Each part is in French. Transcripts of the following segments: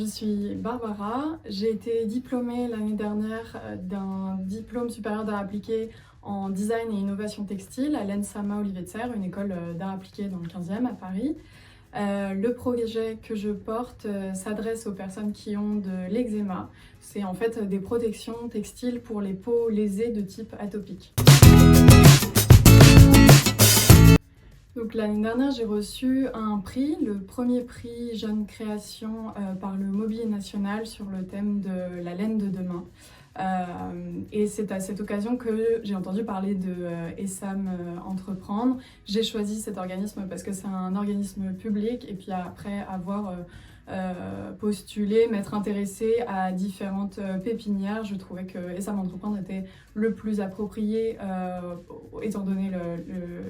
je suis Barbara, j'ai été diplômée l'année dernière d'un diplôme supérieur d'art appliqué en design et innovation textile à l'ENSAMA Olivier de Serres, une école d'art appliqué dans le 15e à Paris. Le projet que je porte s'adresse aux personnes qui ont de l'eczéma. C'est en fait des protections textiles pour les peaux lésées de type atopique. Donc l'année dernière, j'ai reçu un prix, le premier prix Jeune Création par le Mobilier National sur le thème de la laine de demain. Et c'est à cette occasion que j'ai entendu parler de ESSAM Entreprendre. J'ai choisi cet organisme parce que c'est un organisme public et puis après avoir postulé, m'être intéressée à différentes pépinières, je trouvais que ESSAM Entreprendre était le plus approprié étant donné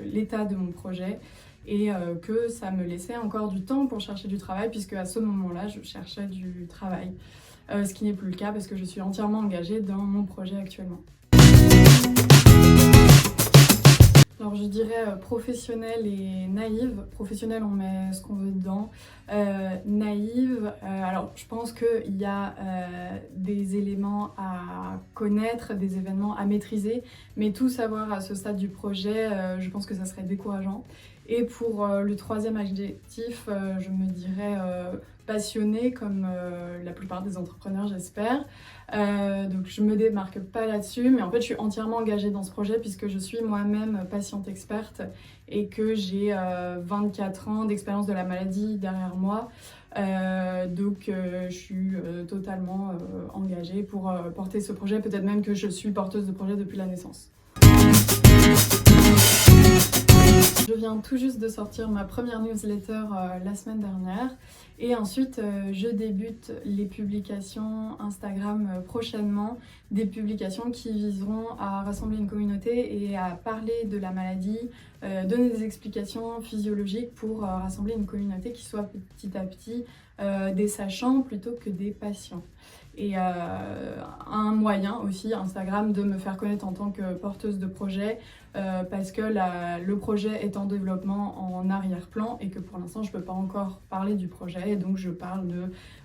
l'état de mon projet et que ça me laissait encore du temps pour chercher du travail puisque à ce moment-là je cherchais du travail. Ce qui n'est plus le cas parce que je suis entièrement engagée dans mon projet actuellement. Alors je dirais professionnelle et naïve. Professionnelle, on met ce qu'on veut dedans. Naïve, alors je pense qu'il y a des éléments à connaître, des événements à maîtriser, mais tout savoir à ce stade du projet, je pense que ça serait décourageant. Et pour le troisième adjectif, je me dirais passionnée comme la plupart des entrepreneurs, j'espère. Donc je me démarque pas là-dessus, mais en fait je suis entièrement engagée dans ce projet puisque je suis moi-même patiente experte et que j'ai 24 ans d'expérience de la maladie derrière moi. Donc je suis totalement engagée pour porter ce projet, peut-être même que je suis porteuse de projet depuis la naissance. Je viens tout juste de sortir ma première newsletter la semaine dernière et ensuite je débute les publications Instagram prochainement, des publications qui viseront à rassembler une communauté et à parler de la maladie, donner des explications physiologiques pour rassembler une communauté qui soit petit à petit des sachants plutôt que des patients. Et un moyen aussi, Instagram, de me faire connaître en tant que porteuse de projet parce que le projet est en développement en arrière-plan et que pour l'instant je ne peux pas encore parler du projet et donc je parle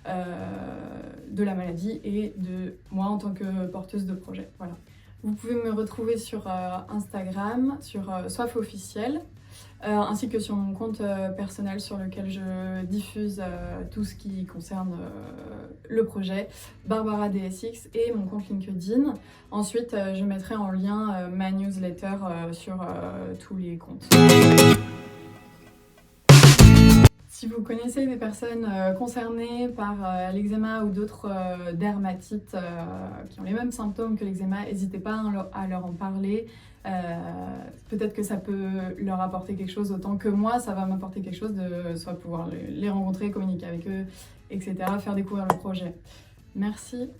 de la maladie et de moi en tant que porteuse de projet. Voilà. Vous pouvez me retrouver sur Instagram, sur Soif Officiel, ainsi que sur mon compte personnel sur lequel je diffuse tout ce qui concerne le projet, Barbara DSX, et mon compte LinkedIn. Ensuite, je mettrai en lien ma newsletter sur tous les comptes. Si vous connaissez des personnes concernées par l'eczéma ou d'autres dermatites qui ont les mêmes symptômes que l'eczéma, n'hésitez pas à leur en parler. Peut-être que ça peut leur apporter quelque chose autant que moi, ça va m'apporter quelque chose de soit pouvoir les rencontrer, communiquer avec eux, etc., faire découvrir le projet. Merci.